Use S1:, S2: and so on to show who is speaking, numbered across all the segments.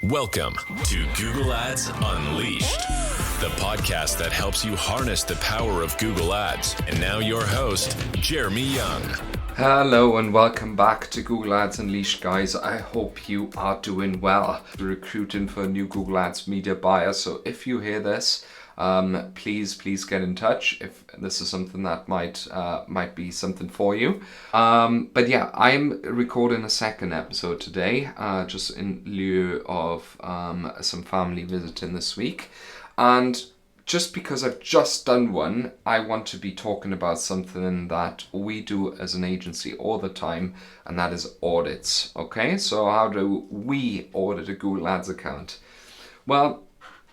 S1: Welcome to Google Ads Unleashed, the podcast that helps you harness the power of Google Ads. And now your host, Jeremy Young.
S2: Hello and welcome back to Google Ads Unleashed, guys. I hope you are doing well. We're recruiting for a new Google Ads media buyer, so if you hear this, please get in touch if this is something that might be something for you. But yeah, I'm recording a second episode today, just in lieu of some family visiting this week. And just because I've just done one, I want to be talking about something that we do as an agency all the time, and that is audits. Okay, so how do we audit a Google Ads account? Well,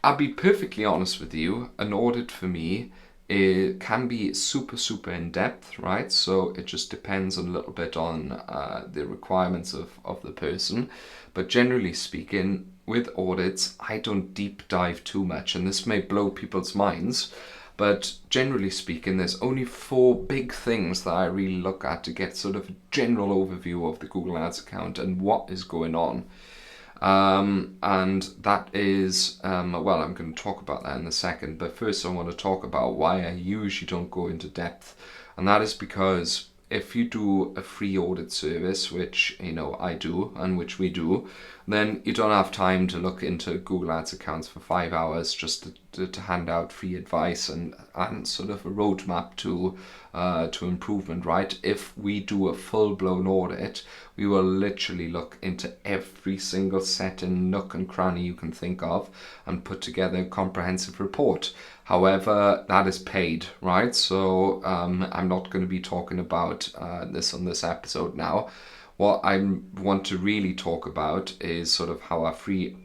S2: I'll be perfectly honest with you, an audit for me, it can be super in depth, right? So it just depends a little bit on the requirements of the person. But generally speaking, with audits, I don't deep dive too much, and this may blow people's minds, but generally speaking, there's only 4 big things that I really look at to get sort of a general overview of the Google Ads account and what is going on. And that is, well, I'm going to talk about that in a second, but first I want to talk about why I usually don't go into depth, and that is because if you do a free audit service, which I do and which we do, then you don't have time to look into Google Ads accounts for 5 hours just to hand out free advice and sort of a roadmap to improvement, right? If we do a full-blown audit, we will literally look into every single setting, nook and cranny you can think of and put together a comprehensive report. However, that is paid, right? So I'm not going to be talking about this on this episode now. What I want to really talk about is sort of how our free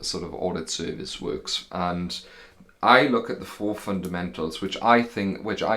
S2: sort of audit service works. And I look at the 4 fundamentals, which I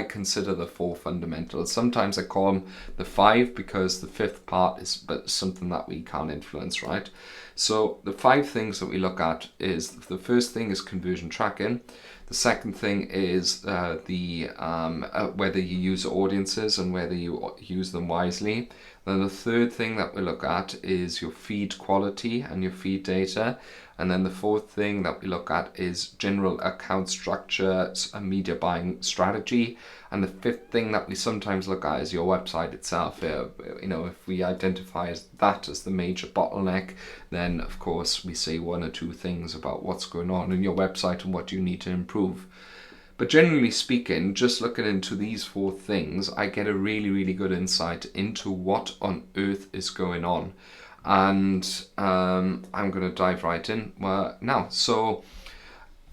S2: consider the 4 fundamentals. Sometimes I call them the 5 because the 5th part is something that we can't influence, right? So the 5 things that we look at is, the first thing is conversion tracking. The second thing is whether you use audiences and whether you use them wisely. Then the third thing that we look at is your feed quality and your feed data. And then the 4th thing that we look at is general account structure and media buying strategy. And the 5th thing that we sometimes look at is your website itself. If we identify that as the major bottleneck, then of course we say 1 or 2 things about what's going on in your website and what you need to improve. But generally speaking, just looking into these 4 things, I get a really good insight into what on earth is going on. And I'm going to dive right in now. So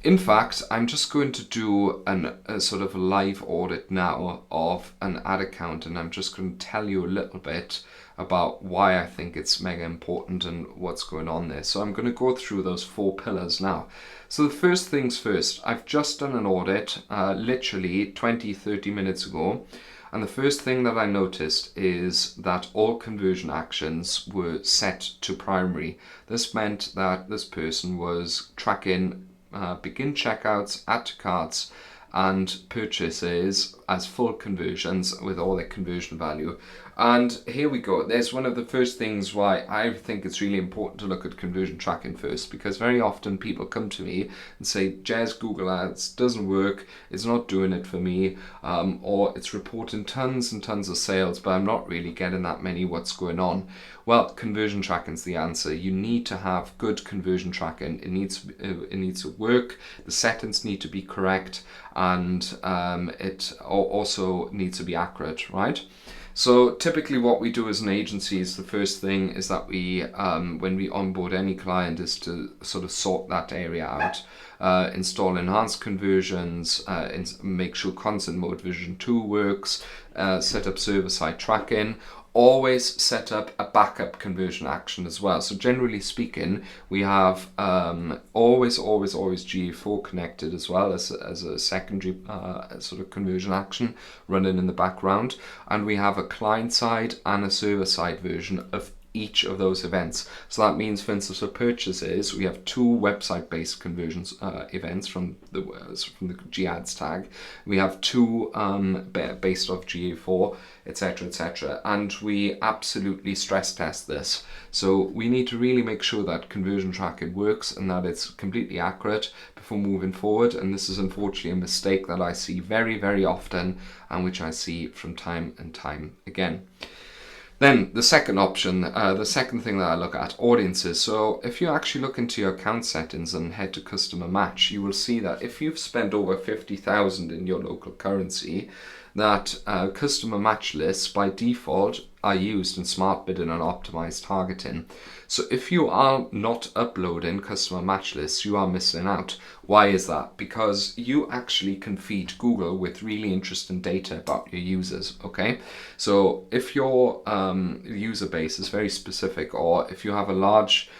S2: in fact, I'm just going to do a sort of a live audit now of an ad account, and I'm just going to tell you a little bit about why I think it's mega important and what's going on there. So I'm going to go through those 4 pillars now. So the first things first, I've just done an audit literally 20-30 minutes ago. And the first thing that I noticed is that all conversion actions were set to primary. This meant that this person was tracking begin checkouts, add to carts, and purchases as full conversions with all their conversion value. And here we go. There's one of the first things why I think it's really important to look at conversion tracking first, because very often people come to me and say, Jez, Google Ads doesn't work, it's not doing it for me, or it's reporting tons and tons of sales, but I'm not really getting that many, what's going on? Well, conversion tracking is the answer. You need to have good conversion tracking. It needs to work, the settings need to be correct, and it also needs to be accurate, right? So typically what we do as an agency is the first thing is that we, when we onboard any client, is to sort of sort that area out, install enhanced conversions, make sure consent mode version 2 works, set up server-side tracking, always set up a backup conversion action as well. So generally speaking, we have always GA4 connected as well as a secondary sort of conversion action running in the background. And we have a client side and a server side version of each of those events. So that means, for instance, for purchases, we have 2 website-based conversions events from the GAds tag. We have 2 based off GA4, etc., etc. And we absolutely stress test this. So we need to really make sure that conversion tracking works and that it's completely accurate before moving forward. And this is unfortunately a mistake that I see very, very often, and which I see from time and time again. Then the second option, the second thing that I look at, audiences. So if you actually look into your account settings and head to customer match, you will see that if you've spent over 50,000 in your local currency, that customer match lists by default are used in smart bidding and optimized targeting. So if you are not uploading customer match lists, you are missing out. Why is that? Because you actually can feed Google with really interesting data about your users, okay? So if your user base is very specific, or if you have a large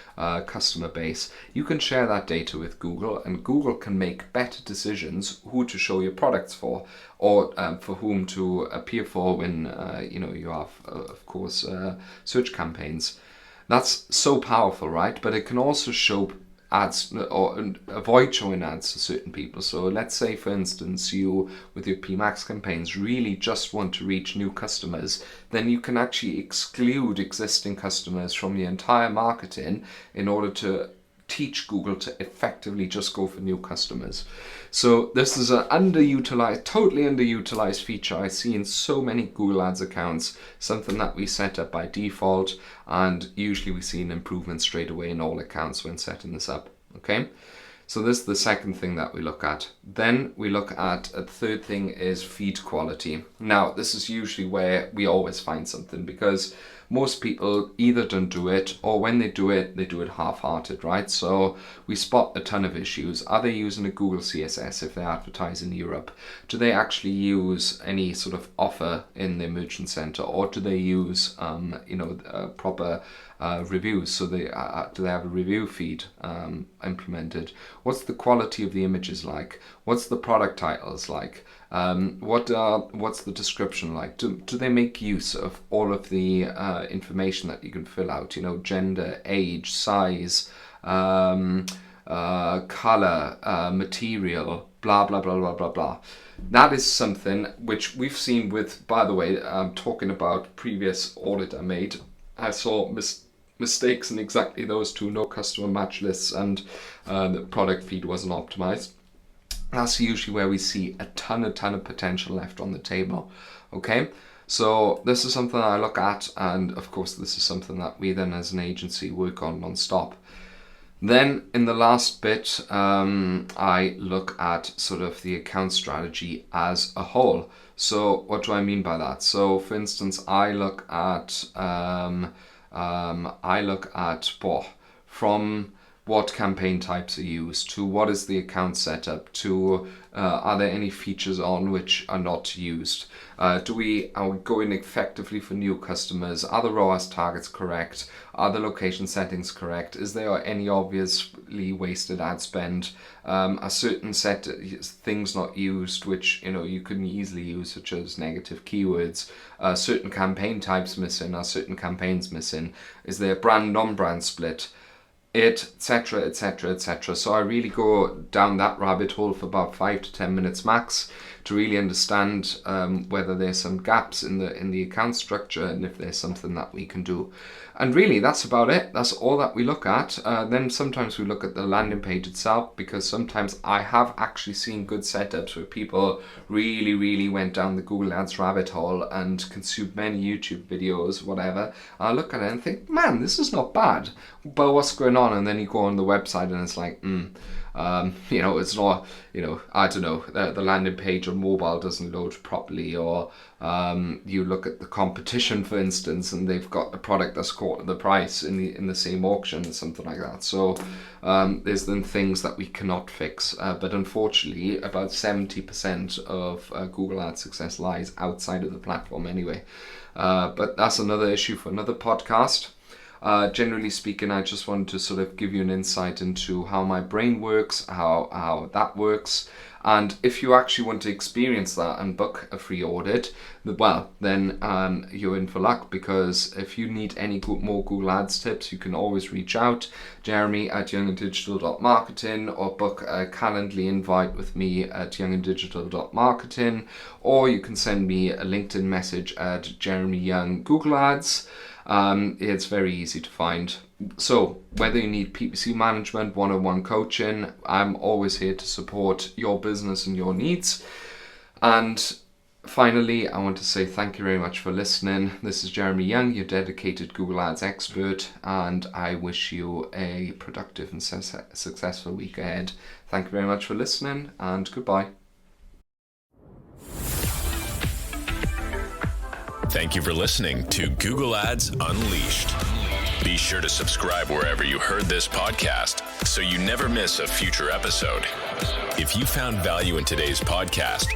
S2: customer base, you can share that data with Google, and Google can make better decisions who to show your products for, or for whom to appear for when you have, of course, search campaigns. That's so powerful, right? But it can also show ads or avoid showing ads to certain people. So let's say, for instance, you with your PMAX campaigns really just want to reach new customers, then you can actually exclude existing customers from the entire marketing in order to teach Google to effectively just go for new customers. So this is an totally underutilized feature I see in so many Google Ads accounts, something that we set up by default, and usually we see an improvement straight away in all accounts when setting this up, okay? So this is the second thing that we look at. Then we look at a third thing is feed quality. Now, this is usually where we always find something, because most people either don't do it, or when they do it half-hearted, right? So we spot a ton of issues. Are they using a Google CSS if they advertise in Europe? Do they actually use any sort of offer in their merchant center, or do they use proper reviews? So do they have a review feed implemented? What's the quality of the images like? What's the product titles like? What's the description like? Do they make use of all of the information that you can fill out? Gender, age, size, color, material, blah blah blah blah blah blah. That is something which we've seen with, by the way, talking about previous audit I made. I saw mistakes in exactly those two: no customer match lists and the product feed wasn't optimized. That's usually where we see a ton of potential left on the table, okay? So this is something I look at, and of course this is something that we then as an agency work on non-stop. Then in the last bit, I look at sort of the account strategy as a whole. So what do I mean by that? So for instance, I look at from what campaign types are used, to what is the account setup, to are there any features on which are not used? Are we going effectively for new customers? Are the ROAS targets correct? Are the location settings correct? Is there any obviously wasted ad spend? Are certain things not used which you can easily use, such as negative keywords? Certain campaign types missing? Are certain campaigns missing? Is there brand non-brand split? Etc, etc, etc. So I really go down that rabbit hole for about 5 to 10 minutes max to really understand whether there's some gaps in the account structure and if there's something that we can do. And really, that's about it. That's all that we look at. Then sometimes we look at the landing page itself, because sometimes I have actually seen good setups where people really went down the Google Ads rabbit hole and consumed many YouTube videos, whatever. I look at it and think, man, this is not bad. But what's going on? And then you go on the website and it's like, it's not, I don't know, the landing page on mobile doesn't load properly, or you look at the competition, for instance, and they've got a product that's quarter the price in the same auction or something like that. So there's then things that we cannot fix, but unfortunately about 70% of Google Ads success lies outside of the platform anyway. But that's another issue for another podcast. Generally speaking, I just wanted to sort of give you an insight into how my brain works, how that works, And if you actually want to experience that and book a free audit, well, then you're in for luck, because if you need any more Google Ads tips, you can always reach out, jeremy@younganddigital.marketing, or book a Calendly invite with me at younganddigital.marketing, or you can send me a LinkedIn message at Jeremy Young Google Ads. It's very easy to find. So whether you need PPC management, one-on-one coaching, I'm always here to support your business and your needs. And finally, I want to say thank you very much for listening. This is Jeremy Young, your dedicated Google Ads expert, and I wish you a productive and successful week ahead. Thank you very much for listening, and goodbye.
S1: Thank you for listening to Google Ads Unleashed. Be sure to subscribe wherever you heard this podcast so you never miss a future episode. If you found value in today's podcast,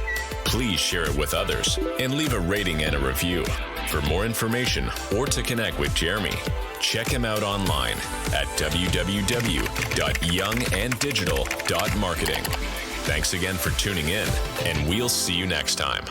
S1: please share it with others and leave a rating and a review. For more information or to connect with Jeremy, check him out online at www.younganddigital.marketing. Thanks again for tuning in, and we'll see you next time.